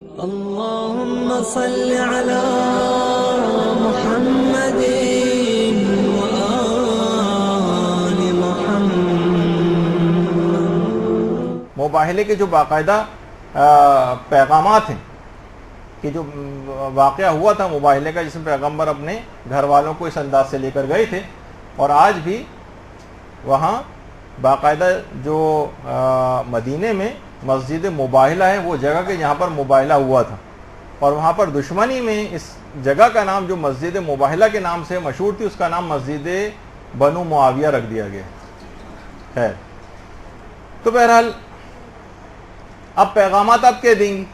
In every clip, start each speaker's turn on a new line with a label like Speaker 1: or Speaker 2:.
Speaker 1: اللهم صل على محمد وآل محمد۔
Speaker 2: مباہلے کے جو باقاعدہ پیغامات ہیں کہ جو واقعہ ہوا تھا مباہلے کا، جس میں پیغمبر اپنے گھر والوں کو اس انداز سے لے کر گئے تھے، اور آج بھی وہاں باقاعدہ جو مدینے میں مسجد مباہلہ ہے، وہ جگہ کے جہاں پر مباہلہ ہوا تھا، اور وہاں پر دشمنی میں اس جگہ کا نام جو مسجد مباہلہ کے نام سے مشہور تھی، اس کا نام مسجد بنو معاویہ رکھ دیا گیا ہے۔ تو بہرحال اب پیغامات آپ کہہ دیں گی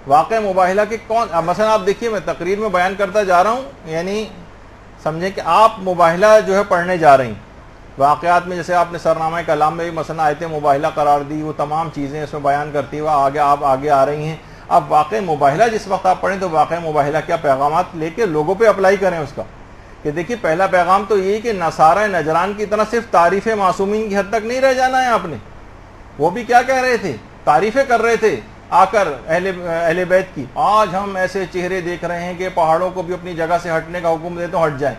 Speaker 2: واقع مباہلہ کے کون؟ مثلا آپ دیکھیے، میں تقریر میں بیان کرتا جا رہا ہوں، یعنی سمجھیں کہ آپ مباہلہ جو ہے پڑھنے جا رہی ہیں واقعات میں، جیسے آپ نے سرنامہ کلام میں بھی مثلا آیت مباہلہ قرار دی، وہ تمام چیزیں اس میں بیان کرتی ہوئے آپ آگے آ رہی ہیں۔ اب واقع مباہلہ جس وقت آپ پڑھیں تو واقع مباہلہ کیا پیغامات لے کے لوگوں پہ اپلائی کریں اس کا، کہ دیکھیے پہلا پیغام تو یہی کہ نصارہ نجران کی طرح صرف تعریف معصومین کی حد تک نہیں رہ جانا ہے آپ نے۔ وہ بھی کیا کہہ رہے تھے؟ تعریفیں کر رہے تھے آ کر اہل بیت کی، آج ہم ایسے چہرے دیکھ رہے ہیں کہ پہاڑوں کو بھی اپنی جگہ سے ہٹنے کا حکم دے تو ہٹ جائیں،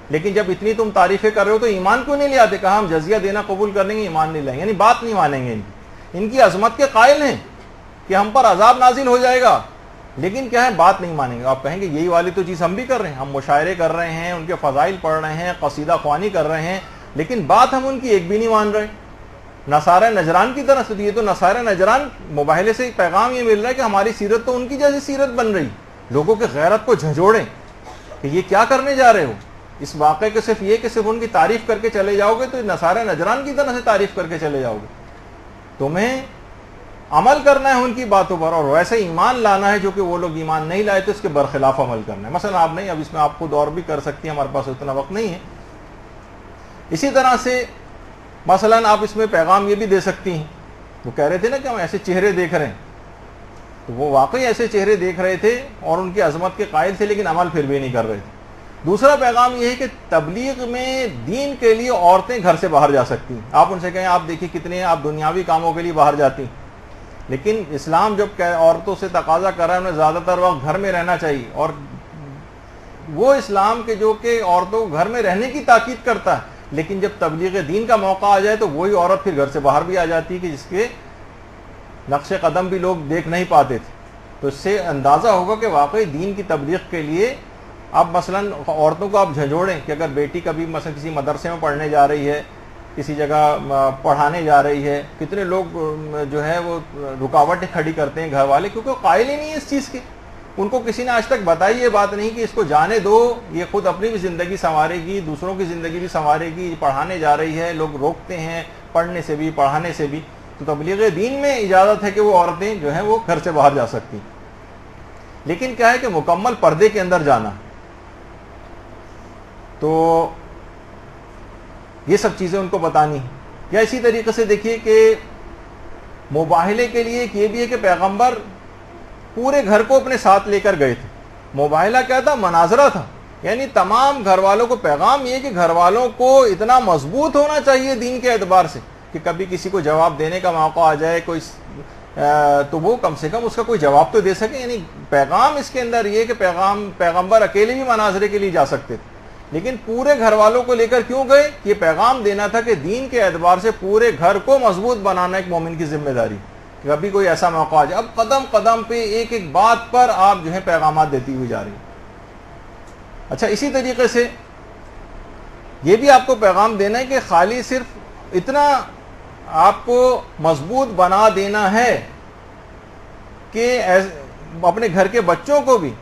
Speaker 2: لیکن جب اتنی تم تعریفیں کر رہے ہو تو ایمان کیوں نہیں لے آتے؟ کہا ہم جزیہ دینا قبول کر لیں گے، ایمان نہیں لائیں گے، یعنی بات نہیں مانیں گے۔ ان کی عظمت کے قائل ہیں کہ ہم پر عذاب نازل ہو جائے گا، لیکن کیا ہے؟ بات نہیں مانیں گے۔ آپ کہیں گے یہی والی تو چیز ہم بھی کر رہے ہیں، ہم مشاعرے کر رہے ہیں، ان کے فضائل پڑھ رہے ہیں، قصیدہ خوانی کر رہے ہیں، لیکن بات ہم ان کی ایک بھی نہیں مان رہے۔ نصارہ نجران کی طرح سے، یہ تو نصارہ نجران مباہلے سے پیغام یہ مل رہا ہے کہ ہماری سیرت تو ان کی جیسی سیرت بن رہی، لوگوں کے غیرت کو جھنجھوڑیں کہ یہ کیا کرنے جا رہے ہو۔ اس واقعے کے صرف یہ کہ صرف ان کی تعریف کر کے چلے جاؤ گے تو نصارہ نجران کی طرح سے تعریف کر کے چلے جاؤ گے۔ تمہیں عمل کرنا ہے ان کی باتوں پر، اور ویسے ایمان لانا ہے جو کہ وہ لوگ ایمان نہیں لائے تو اس کے برخلاف عمل کرنا ہے۔ مثلا آپ نہیں، اب اس میں آپ خود اور بھی کر سکتی ہیں، ہمارے پاس اتنا وقت نہیں ہے۔ اسی طرح سے مثلا آپ اس میں پیغام یہ بھی دے سکتی ہیں، وہ کہہ رہے تھے نا کہ ہم ایسے چہرے دیکھ رہے ہیں، تو وہ واقعی ایسے چہرے دیکھ رہے تھے اور ان کی عظمت کے قائل تھے، لیکن عمل پھر بھی نہیں کر رہے تھے۔ دوسرا پیغام یہ ہے کہ تبلیغ میں دین کے لیے عورتیں گھر سے باہر جا سکتی ہیں۔ آپ ان سے کہیں آپ دیکھیے کتنے آپ دنیاوی کاموں کے لیے باہر جاتی ہیں، لیکن اسلام جب عورتوں سے تقاضا کر رہا ہے انہیں زیادہ تر وقت گھر میں رہنا چاہیے، اور وہ اسلام کے جو کہ عورتوں کو گھر میں رہنے کی تاکید کرتا ہے، لیکن جب تبلیغ دین کا موقع آ جائے تو وہی عورت پھر گھر سے باہر بھی آ جاتی ہے کہ جس کے نقش قدم بھی لوگ دیکھ نہیں پاتے تھے۔ تو اس سے اندازہ ہوگا کہ واقعی دین کی تبلیغ کے لیے اب مثلا عورتوں کو آپ جھنجھوڑیں کہ اگر بیٹی کبھی مثلا کسی مدرسے میں پڑھنے جا رہی ہے، کسی جگہ پڑھانے جا رہی ہے، کتنے لوگ جو ہے وہ رکاوٹیں کھڑی کرتے ہیں گھر والے، کیونکہ وہ قائل ہی نہیں ہے اس چیز کے۔ ان کو کسی نے آج تک بتائی یہ بات نہیں کہ اس کو جانے دو، یہ خود اپنی بھی زندگی سنوارے گی، دوسروں کی زندگی بھی سنوارے گی، پڑھانے جا رہی ہے، لوگ روکتے ہیں پڑھنے سے بھی پڑھانے سے بھی۔ تو تبلیغ دین میں اجازت ہے کہ وہ عورتیں جو ہیں وہ گھر سے باہر جا سکتی، لیکن کیا ہے کہ مکمل پردے کے اندر جانا۔ تو یہ سب چیزیں ان کو بتانی ہیں۔ یا اسی طریقے سے دیکھیے کہ مباہلے کے لیے ایک یہ بھی ہے کہ پیغمبر پورے گھر کو اپنے ساتھ لے کر گئے تھے۔ مباہلہ کیا تھا؟ مناظرہ تھا، یعنی تمام گھر والوں کو پیغام یہ کہ گھر والوں کو اتنا مضبوط ہونا چاہیے دین کے اعتبار سے کہ کبھی کسی کو جواب دینے کا موقع آ جائے کوئی تو وہ کم سے کم اس کا کوئی جواب تو دے سکے۔ یعنی پیغام اس کے اندر یہ کہ پیغمبر اکیلے بھی مناظرے کے لیے جا سکتے تھے، لیکن پورے گھر والوں کو لے کر کیوں گئے؟ یہ پیغام دینا تھا کہ دین کے اعتبار سے پورے گھر کو مضبوط بنانا ایک مومن کی ذمہ داری، کہ کبھی کوئی ایسا موقع آ جائے۔ اب قدم قدم پہ ایک ایک بات پر آپ جو ہے پیغامات دیتی ہوئی جا رہی ہیں۔ اچھا، اسی طریقے سے یہ بھی آپ کو پیغام دینا ہے کہ خالی صرف اتنا آپ کو مضبوط بنا دینا ہے کہ اپنے گھر کے بچوں کو بھی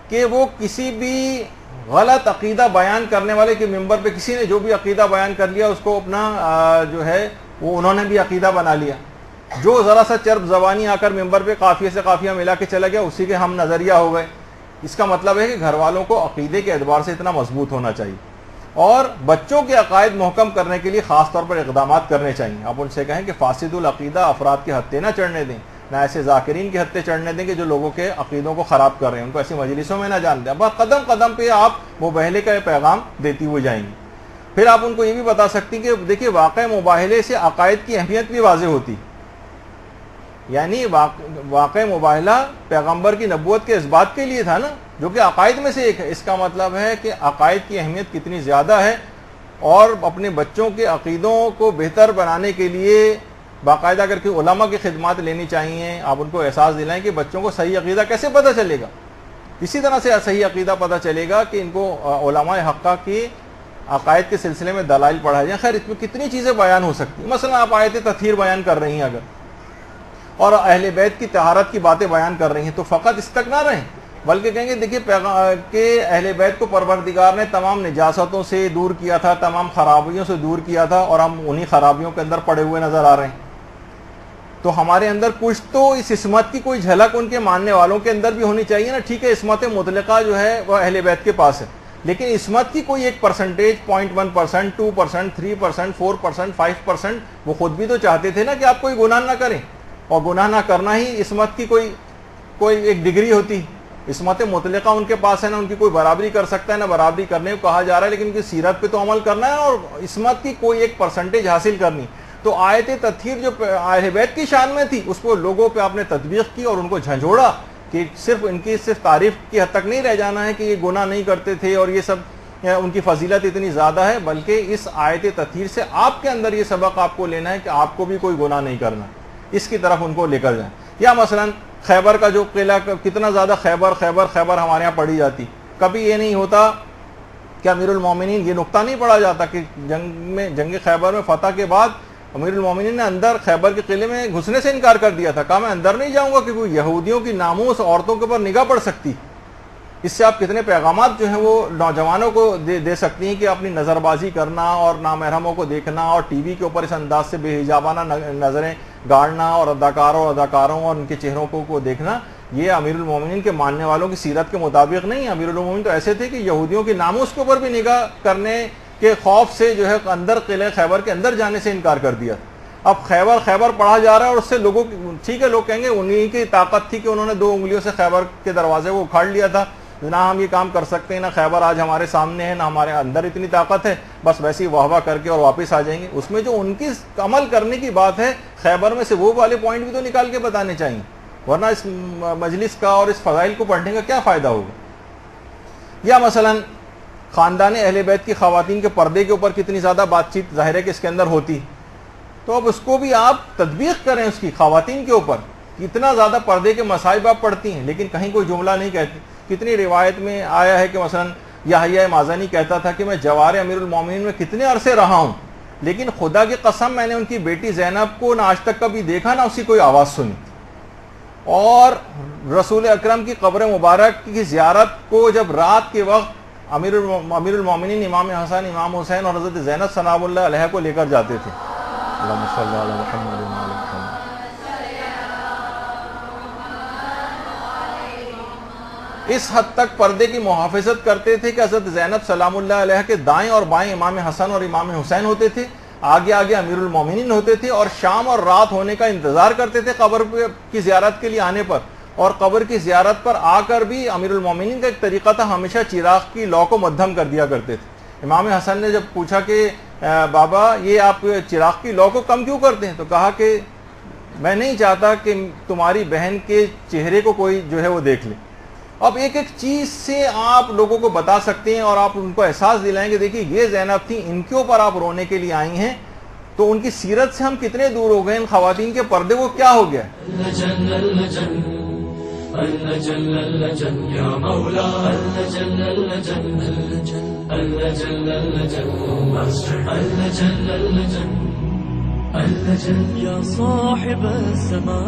Speaker 2: کہ وہ کسی بھی غلط عقیدہ بیان کرنے والے کے ممبر پہ کسی نے جو بھی عقیدہ بیان کر لیا اس کو اپنا جو ہے وہ انہوں نے بھی عقیدہ بنا لیا۔ جو ذرا سا چرب زبانی آ کر ممبر پہ قافیے سے قافیہ ملا کے چلا گیا، اسی کے ہم نظریہ ہو گئے۔ اس کا مطلب ہے کہ گھر والوں کو عقیدے کے اعتبار سے اتنا مضبوط ہونا چاہیے، اور بچوں کے عقائد محکم کرنے کے لیے خاص طور پر اقدامات کرنے چاہیے۔ آپ ان سے کہیں کہ فاسد العقیدہ افراد کے ہتھے نہ چڑھنے دیں، نہ ایسے ذاکرین کے ہتھے چڑھنے دیں کہ جو لوگوں کے عقیدوں کو خراب کر رہے ہیں، ان کو ایسی مجلسوں میں نہ جان دیں۔ اب قدم قدم پہ آپ مباہلے کا پیغام دیتی ہوئے جائیں گی۔ پھر آپ ان کو یہ بھی بتا سکتی کہ دیکھیے واقع مباہلے سے عقائد کی اہمیت بھی واضح ہوتی، یعنی واقع مباہلہ پیغمبر کی نبوت کے اس بات کے لیے تھا نا، جو کہ عقائد میں سے ایک ہے۔ اس کا مطلب ہے کہ عقائد کی اہمیت کتنی زیادہ ہے، اور اپنے بچوں کے عقیدوں کو بہتر بنانے کے لیے باقاعدہ اگر کہ علماء کی خدمات لینی چاہیے۔ آپ ان کو احساس دلائیں کہ بچوں کو صحیح عقیدہ کیسے پتہ چلے گا، اسی طرح سے صحیح عقیدہ پتہ چلے گا کہ ان کو علماء حقہ کی عقائد کے سلسلے میں دلائل پڑھائے جائیں۔ خیر اس میں کتنی چیزیں بیان ہو سکتی ہیں، مثلا آپ آیت تطہیر بیان کر رہی ہیں اگر، اور اہل بیت کی طہارت کی باتیں بیان کر رہی ہیں، تو فقط اس تک نہ رہیں، بلکہ کہیں گے دیکھیے کہ اہل بیت کو پروردگار نے تمام نجاستوں سے دور کیا تھا، تمام خرابیوں سے دور کیا تھا، اور ہم انہی خرابیوں کے اندر پڑے ہوئے نظر آ رہے ہیں۔ تو ہمارے اندر کچھ تو اس عصمت کی کوئی جھلک ان کے ماننے والوں کے اندر بھی ہونی چاہیے نا۔ ٹھیک ہے عصمت مطلقہ جو ہے وہ اہل بیت کے پاس ہے، لیکن عصمت کی کوئی ایک پرسنٹیج 0.1%، 2%، 3%، 4%، 5%، وہ خود بھی تو چاہتے تھے نا کہ آپ کوئی گناہ نہ کریں، اور گناہ نہ کرنا ہی عصمت کی کوئی ایک ڈگری ہوتی۔ عصمت مطلقہ ان کے پاس ہے نا، ان کی کوئی برابری کر سکتا ہے، نہ برابری کرنے کو کہا جا رہا ہے، لیکن ان کی سیرت پہ تو عمل کرنا ہے اور عصمت کی کوئی ایک پرسنٹیج حاصل کرنی۔ تو آیت تطہیر جو اہل بیت کی شان میں تھی، اس کو لوگوں پہ آپ نے تطبیق کی اور ان کو جھنجھوڑا کہ صرف ان کی تعریف کی حد تک نہیں رہ جانا ہے کہ یہ گناہ نہیں کرتے تھے اور یہ سب ان کی فضیلت اتنی زیادہ ہے، بلکہ اس آیت تطہیر سے آپ کے اندر یہ سبق آپ کو لینا ہے کہ آپ کو بھی کوئی گناہ نہیں کرنا، اس کی طرف ان کو لے کر جائیں۔ یا مثلا خیبر کا جو قلعہ، کتنا زیادہ خیبر ہمارے یہاں پڑھی جاتی، کبھی یہ نہیں ہوتا کہ امیر المومنین، یہ نقطہ نہیں پڑھا جاتا کہ جنگ خیبر میں فتح کے بعد امیر المومنین نے اندر خیبر کے قلعے میں گھسنے سے انکار کر دیا تھا، کہا میں اندر نہیں جاؤں گا کہ کوئی یہودیوں کی ناموس عورتوں کے اوپر نگاہ پڑ سکتی۔ اس سے آپ کتنے پیغامات جو ہیں وہ نوجوانوں کو دے سکتی ہیں کہ اپنی نظر بازی کرنا اور نامحرموں کو دیکھنا اور ٹی وی کے اوپر اس انداز سے بے حجابانہ نظریں گاڑنا اور اداکاروں اور ان کے چہروں کو دیکھنا، یہ امیر المومنین کے ماننے والوں کی سیرت کے مطابق نہیں۔ امیر المومنین تو ایسے تھے کہ یہودیوں کی ناموس کے اوپر بھی نگاہ کرنے کے خوف سے جو ہے اندر قلعہ خیبر کے اندر جانے سے انکار کر دیا۔ اب خیبر پڑھا جا رہا ہے اور اس سے لوگوں، ٹھیک ہے لوگ کہیں گے انہی کی طاقت تھی کہ انہوں نے 2 انگلیوں سے خیبر کے دروازے کو اکھاڑ لیا تھا، نہ ہم یہ کام کر سکتے ہیں، نہ خیبر آج ہمارے سامنے ہے، نہ ہمارے اندر اتنی طاقت ہے، بس ویسے ہی واہ واہ کر کے اور واپس آ جائیں گے۔ اس میں جو ان کی عمل کرنے کی بات ہے، خیبر میں سے وہ والے پوائنٹ بھی تو نکال کے بتانے چاہیے، ورنہ اس مجلس کا اور اس فضائل کو پڑھنے کا کیا فائدہ ہوگا۔ یا مثلا خاندان اہل بیت کی خواتین کے پردے کے اوپر کتنی زیادہ بات چیت ظاہر ہے کہ اس کے اندر ہوتی، تو اب اس کو بھی آپ تطبیق کریں، اس کی خواتین کے اوپر کتنا زیادہ پردے کے مصائب آپ پڑھتی ہیں لیکن کہیں کوئی جملہ نہیں کہتی۔ کتنی روایت میں آیا ہے کہ مثلا یحییٰ مازنی کہتا تھا کہ میں جوار امیر المومنین میں کتنے عرصے رہا ہوں، لیکن خدا کی قسم میں نے ان کی بیٹی زینب کو نہ آج تک کبھی دیکھا نہ اسی کوئی آواز سنی۔ اور رسول اکرم کی قبر مبارک کی زیارت کو جب رات کے وقت امیر المومنین امام حسن، امام حسین اور حضرت زینب سلام اللہ علیہ کو لے کر جاتے تھے۔ اللہم صلی علی محمد و علی محمد۔ اس حد تک پردے کی محافظت کرتے تھے کہ حضرت زینب سلام اللہ علیہ کے دائیں اور بائیں امام حسن اور امام حسین ہوتے تھے، آگے امیر المومنین ہوتے تھے، اور شام اور رات ہونے کا انتظار کرتے تھے قبر کی زیارت کے لیے آنے پر۔ اور قبر کی زیارت پر آ کر بھی امیر المومنین کا ایک طریقہ تھا، ہمیشہ چراغ کی لو کو مدھم کر دیا کرتے تھے۔ امام حسن نے جب پوچھا کہ بابا یہ آپ چراغ کی لو کو کم کیوں کرتے ہیں، تو کہا کہ میں نہیں چاہتا کہ تمہاری بہن کے چہرے کو کوئی جو ہے وہ دیکھ لے۔ اب ایک ایک چیز سے آپ لوگوں کو بتا سکتے ہیں اور آپ ان کو احساس دلائیں کہ دیکھیے یہ زینب تھی، ان کے اوپر آپ رونے کے لیے آئی ہیں، تو ان کی سیرت سے ہم کتنے دور ہو گئے، ان خواتین کے پردے وہ کیا ہو گیا۔
Speaker 1: يا صاحب السماء